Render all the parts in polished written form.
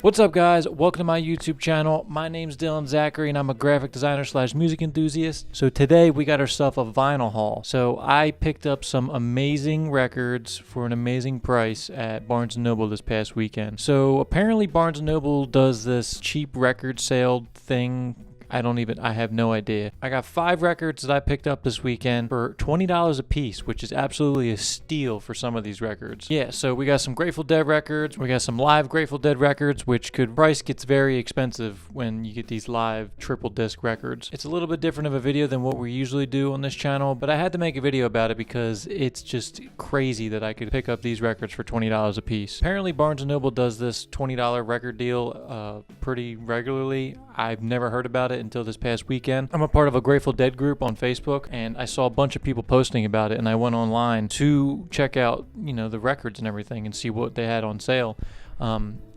What's up, guys? Welcome to my YouTube channel. My name's Dylan Zachary and I'm a graphic designer slash music enthusiast. So today we got ourselves a vinyl haul. So I picked up some amazing records for an amazing price at Barnes & Noble this past weekend. So apparently Barnes & Noble does this cheap record sale thing. I have no idea. I got 5 records that I picked up this weekend for $20 a piece, which is absolutely a steal for some of these records. Yeah, so we got some Grateful Dead records. We got some live Grateful Dead records, which price gets very expensive when you get these live triple disc records. It's a little bit different of a video than what we usually do on this channel, but I had to make a video about it because it's just crazy that I could pick up these records for $20 a piece. Apparently Barnes & Noble does this $20 record deal pretty regularly. I've never heard about it until this past weekend. I'm a part of a Grateful Dead group on Facebook, and I saw a bunch of people posting about it, and I went online to check out, the records and everything and see what they had on sale.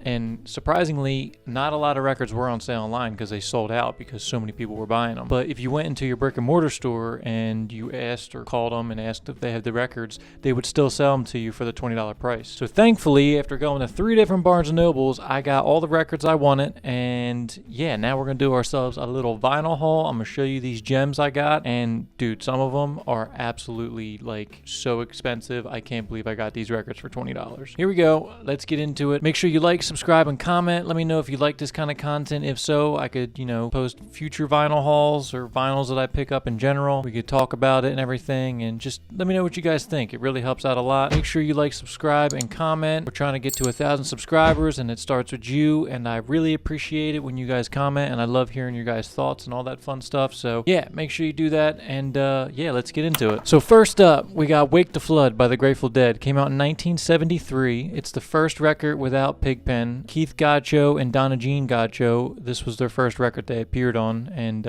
And surprisingly, not a lot of records were on sale online because they sold out because so many people were buying them. But if you went into your brick and mortar store and you asked or called them and asked if they had the records, they would still sell them to you for the $20 price. So thankfully, after going to 3 different Barnes & Nobles, I got all the records I wanted. And yeah, now we're going to do ourselves a little vinyl haul. I'm going to show you these gems I got. And dude, some of them are absolutely so expensive. I can't believe I got these records for $20. Here we go. Let's get into it. Make sure you like, subscribe, and comment. Let me know if you like this kind of content. If so, I could, post future vinyl hauls or vinyls that I pick up in general. We could talk about it and everything, and just let me know what you guys think. It really helps out a lot. Make sure you like, subscribe, and comment. We're trying to get to 1,000 subscribers, and it starts with you, and I really appreciate it when you guys comment, and I love hearing your guys' thoughts and all that fun stuff. So yeah, make sure you do that, and yeah, let's get into it. So first up, we got Wake the Flood by the Grateful Dead. Came out in 1973. It's the first record without Pigpen. Keith Gotcho and Donna Jean Gotcho, this was their first record they appeared on, and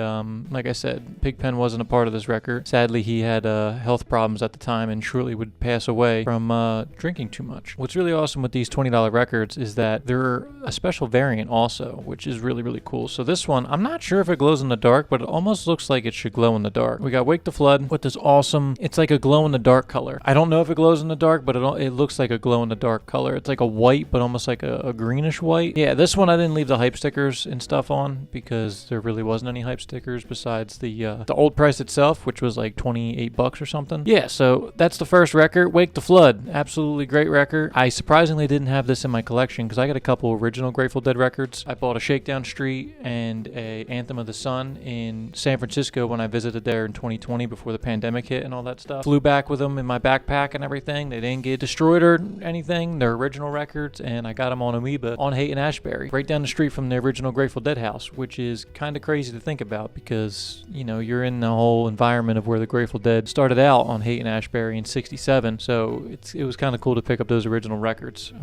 like I said, Pigpen wasn't a part of this record. Sadly, he had health problems at the time and shortly would pass away from drinking too much. What's really awesome with these $20 records is that they're a special variant also, which is really, really cool. So this one, I'm not sure if it glows in the dark, but it almost looks like it should glow in the dark. We got Wake the Flood with this awesome, it's like a glow in the dark color. I don't know if it glows in the dark, but it looks like a glow in the dark color. It's like a white, but almost like a greenish white. Yeah, this one I didn't leave the hype stickers and stuff on because there really wasn't any hype stickers besides the old price itself, which was like $28 or something. Yeah, so that's the first record, Wake the Flood. Absolutely great record. I surprisingly didn't have this in my collection because I got a couple original Grateful Dead records. I bought a Shakedown Street and a Anthem of the Sun in San Francisco when I visited there in 2020 before the pandemic hit and all that stuff. Flew back with them in my backpack and everything. They didn't get destroyed or anything. They're original records, and I got them on Amoeba on Haight-Ashbury, right down the street from the original Grateful Dead house, which is kind of crazy to think about because, you're in the whole environment of where the Grateful Dead started out on Haight-Ashbury in '67, so it was kind of cool to pick up those original records.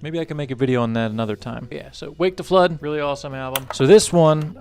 Maybe I can make a video on that another time. Yeah, so Wake the Flood, really awesome album. So this one,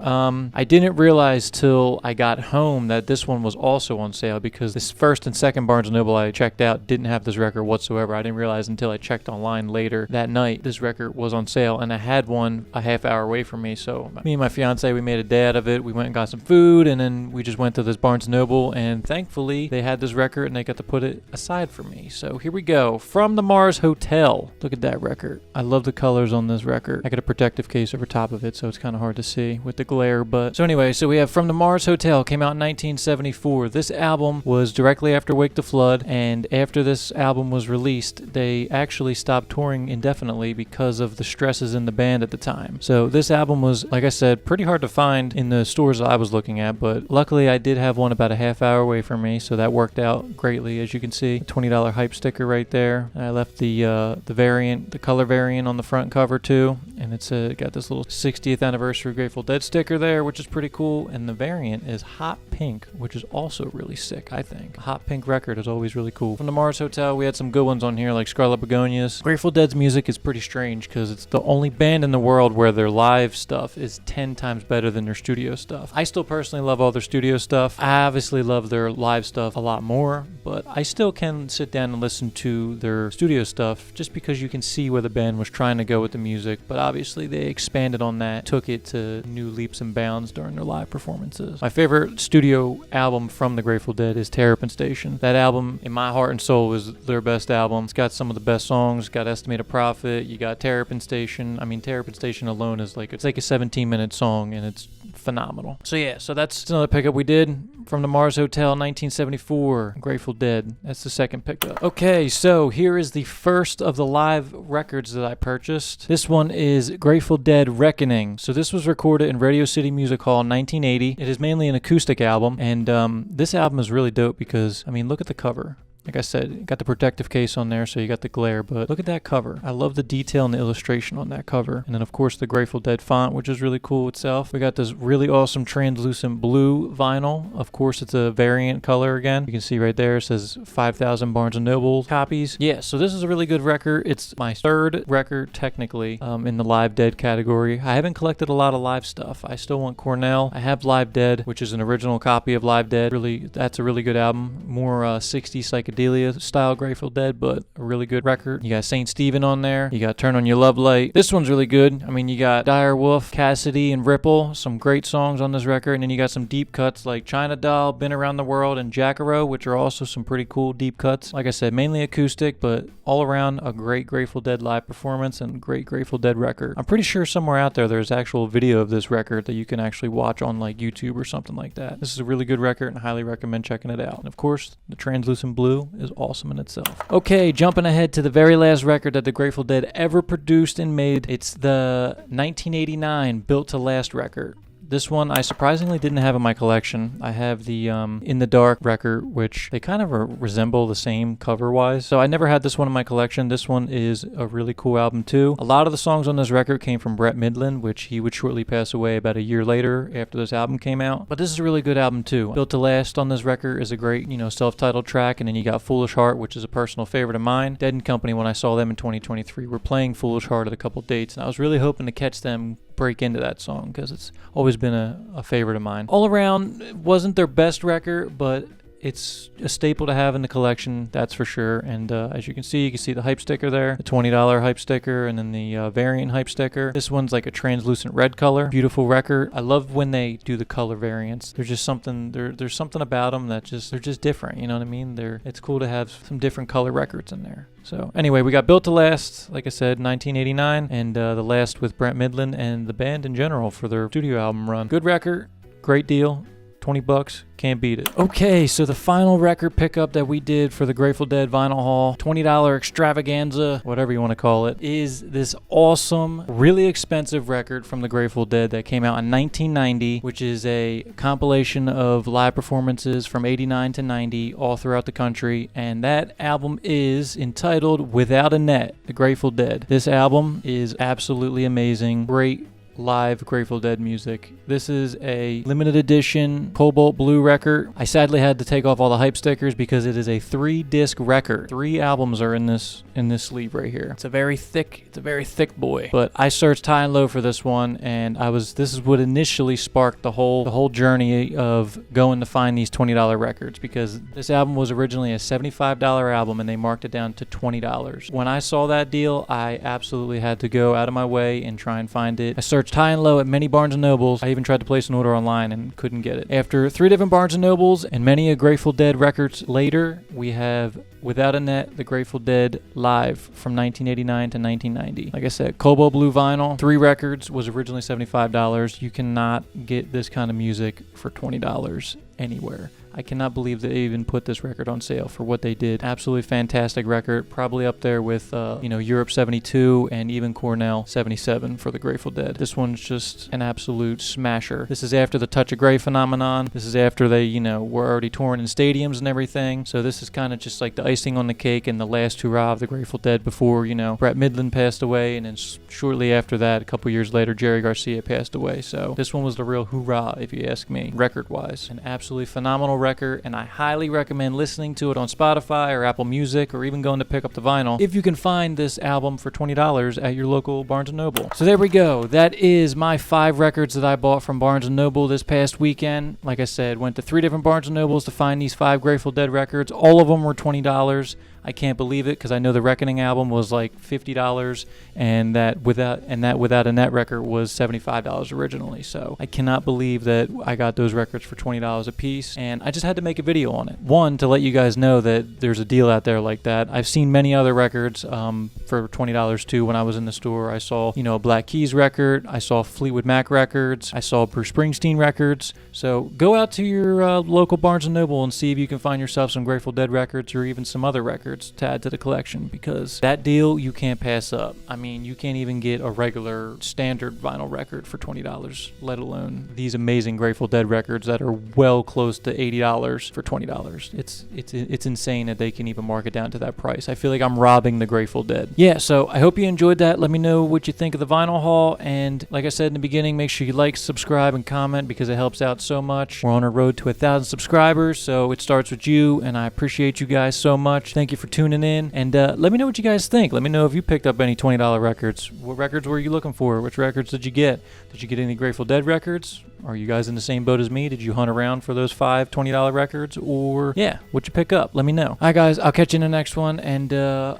I didn't realize till I got home that this one was also on sale because this first and second Barnes & Noble I checked out didn't have this record whatsoever. I didn't realize until I checked online later that night this record was on sale, and I had one a half hour away from me. So me and my fiance, we made a day out of it. We went and got some food, and then we just went to this Barnes & Noble, and thankfully they had this record and they got to put it aside for me. So here we go. From the Mars Hotel. Look at that record. I love the colors on this record. I got a protective case over top of it, so it's kind of hard to see with the glare. But so anyway, so we have From the Mars Hotel. Came out in 1974. This album was directly after Wake the Flood, and after this album was released, they actually stopped touring indefinitely because of the stresses in the band at the time. So this album was, like I said, pretty hard to find in the stores I was looking at, but luckily I did have one about a half hour away from me, so that worked out greatly. As you can see, $20 hype sticker right there. And I left the color variant on the front cover too, and it's got this little 60th anniversary Grateful Dead sticker there, which is pretty cool. And the variant is hot pink, which is also really sick, I think. A hot pink record is always really cool. From the Mars Hotel, we had some good ones on here like Scarlet Begonias. Grateful Dead's music is pretty strange because it's the only band in the world where their live stuff is 10 times better than their studio stuff. I still personally love all their studio stuff. I obviously love their live stuff a lot more, but I still can sit down and listen to their studio stuff just because you can see where the band was trying to go with the music. But obviously they expanded on that, took it to new leaps and bounds during their live performances. My favorite studio album from the Grateful Dead is Terrapin Station. That album, in my heart and soul, is their best album. It's got some of the best songs. It's got Estimated Profit. You got Terrapin Station. I mean, Terrapin Station alone is like, it's like a 17-minute song, and it's phenomenal. So yeah, so that's another pickup we did from the Mars Hotel, 1974, Grateful Dead. That's the second pickup. Okay, so here is the first of the live records that I purchased. This one is Grateful Dead Reckoning. So this was recorded in Radio City Music Hall in 1980. It is mainly an acoustic album, and this album is really dope because, I mean, look at the cover. Like I said, you got the protective case on there, so you got the glare, but look at that cover. I love the detail and the illustration on that cover. And then, of course, the Grateful Dead font, which is really cool itself. We got this really awesome translucent blue vinyl. Of course, it's a variant color again. You can see right there, it says 5,000 Barnes & Noble copies. Yeah, so this is a really good record. It's my third record, technically, in the Live Dead category. I haven't collected a lot of live stuff. I still want Cornell. I have Live Dead, which is an original copy of Live Dead. Really, that's a really good album. More 60s psychedelic style Grateful Dead, but a really good record. You got St. Stephen on there. You got Turn on Your Love Light. This one's really good. I mean, you got Dire Wolf, Cassidy, and Ripple. Some great songs on this record. And then you got some deep cuts like China Doll, Been Around the World, and Jackaro, which are also some pretty cool deep cuts. Like I said, mainly acoustic, but all around a great Grateful Dead live performance and great Grateful Dead record. I'm pretty sure somewhere out there's actual video of this record that you can actually watch on like YouTube or something like that. This is a really good record and I highly recommend checking it out. And of course, the translucent blue is awesome in itself. Okay, jumping ahead to the very last record that the Grateful Dead ever produced and made. It's the 1989 Built to Last record. This one I surprisingly didn't have in my collection. I have the In the Dark record, which they kind of resemble the same cover-wise. So I never had this one in my collection. This one is a really cool album too. A lot of the songs on this record came from Brett Midland, which he would shortly pass away about a year later after this album came out. But this is a really good album too. Built to Last on this record is a great, self-titled track. And then you got Foolish Heart, which is a personal favorite of mine. Dead and Company, when I saw them in 2023, were playing Foolish Heart at a couple dates. And I was really hoping to catch them break into that song because it's always been a favorite of mine. All around, it wasn't their best record, but it's a staple to have in the collection, that's for sure. And as you can see the hype sticker there, the $20 hype sticker, and then the variant hype sticker. This one's like a translucent red color. Beautiful record. I love when they do the color variants. There's just something, there's something about them that they're just different, you know what I mean? It's cool to have some different color records in there. So anyway, we got Built to Last, like I said, 1989, and the last with Brent Midland and the band in general for their studio album run. Good record, great deal. $20, can't beat it. Okay, so the final record pickup that we did for the Grateful Dead Vinyl Haul, $20 extravaganza, whatever you want to call it, is this awesome, really expensive record from the Grateful Dead that came out in 1990, which is a compilation of live performances from 89 to 90 all throughout the country, and that album is entitled Without a Net, the Grateful Dead. This album is absolutely amazing, great live Grateful Dead music. This is a limited edition Cobalt Blue record. I sadly had to take off all the hype stickers because it is a 3-disc record. 3 albums are in this sleeve right here. It's a very thick boy. But I searched high and low for this one, and this is what initially sparked the whole journey of going to find these $20 records, because this album was originally a $75 album and they marked it down to $20. When I saw that deal, I absolutely had to go out of my way and try and find it. I searched high and low at many Barnes & Nobles. I even tried to place an order online and couldn't get it. After 3 different Barnes & Nobles and many a Grateful Dead records later, we have Without a Net, the Grateful Dead live from 1989 to 1990. Like I said, Cobalt Blue vinyl, 3 records, was originally $75. You cannot get this kind of music for $20 anywhere. I cannot believe they even put this record on sale for what they did. Absolutely fantastic record. Probably up there with, Europe 72 and even Cornell 77 for the Grateful Dead. This one's just an absolute smasher. This is after the Touch of Grey phenomenon. This is after they, were already touring in stadiums and everything. So this is kind of just like the icing on the cake and the last hurrah of the Grateful Dead before, Brett Midland passed away. And then shortly after that, a couple years later, Jerry Garcia passed away. So this one was the real hoorah, if you ask me, record-wise. An absolutely phenomenal record, and I highly recommend listening to it on Spotify or Apple Music, or even going to pick up the vinyl if you can find this album for $20 at your local Barnes & Noble. So there we go. That is my 5 records that I bought from Barnes & Noble this past weekend. Like I said, went to 3 different Barnes & Nobles to find these 5 Grateful Dead records. All of them were $20. I can't believe it because I know the Reckoning album was like $50 and that without a net record was $75 originally. So I cannot believe that I got those records for $20 a piece, and I just had to make a video on it. One, to let you guys know that there's a deal out there like that. I've seen many other records for $20 too. When I was in the store, I saw, you know, a Black Keys record, I saw Fleetwood Mac records, I saw Bruce Springsteen records. So go out to your local Barnes & Noble and see if you can find yourself some Grateful Dead records or even some other records to add to the collection, because that deal you can't pass up. I mean, you can't even get a regular standard vinyl record for $20, let alone these amazing Grateful Dead records that are well close to $80 for $20. It's insane that they can even mark it down to that price. I feel like I'm robbing the Grateful Dead. Yeah, so I hope you enjoyed that. Let me know what you think of the vinyl haul, and like I said in the beginning, make sure you like, subscribe, and comment because it helps out so much. We're on a road to 1,000 subscribers, so it starts with you, and I appreciate you guys so much. Thank you for tuning in, and let me know what you guys think. Let me know if you picked up any $20 records. What records were you looking for? Which records did you get? Did you get any Grateful Dead records? Are you guys in the same boat as me? Did you hunt around for those $5 $20 records? Or, yeah, what'd you pick up? Let me know. All right, guys, I'll catch you in the next one, and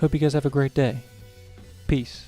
hope you guys have a great day. Peace.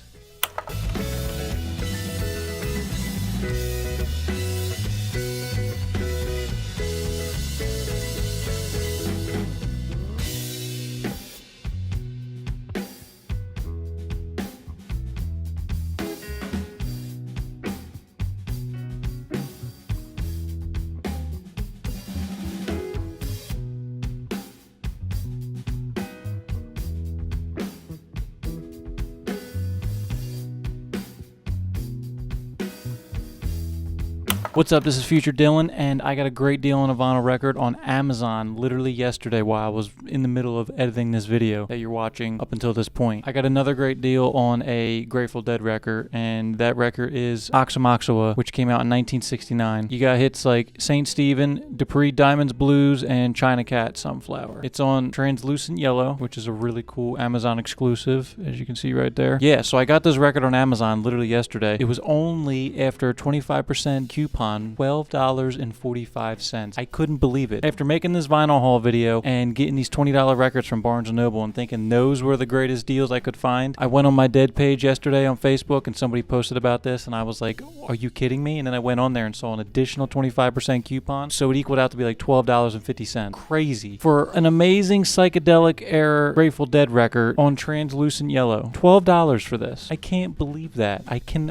What's up? This is Future Dylan, and I got a great deal on a vinyl record on Amazon literally yesterday while I was in the middle of editing this video that you're watching up until this point. I got another great deal on a Grateful Dead record, and that record is Oxomoxoa, which came out in 1969. You got hits like St. Stephen, Dupree Diamonds Blues, and China Cat Sunflower. It's on Translucent Yellow, which is a really cool Amazon exclusive, as you can see right there. Yeah, so I got this record on Amazon literally yesterday. It was only after a 25% coupon, $12.45. I couldn't believe it. After making this vinyl haul video and getting these $20 records from Barnes & Noble and thinking those were the greatest deals I could find, I went on my Dead page yesterday on Facebook and somebody posted about this and I was like, are you kidding me? And then I went on there and saw an additional 25% coupon, so it equaled out to be like $12.50. Crazy. For an amazing psychedelic era Grateful Dead record on Translucent Yellow. $12 for this. I can't believe that.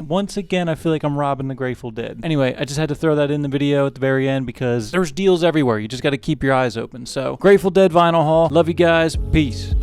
Once again, I feel like I'm robbing the Grateful Dead. Anyway, I just had to throw that in the video at the very end because there's deals everywhere. You just got to keep your eyes open. So, Grateful Dead vinyl haul. Love you guys. Peace.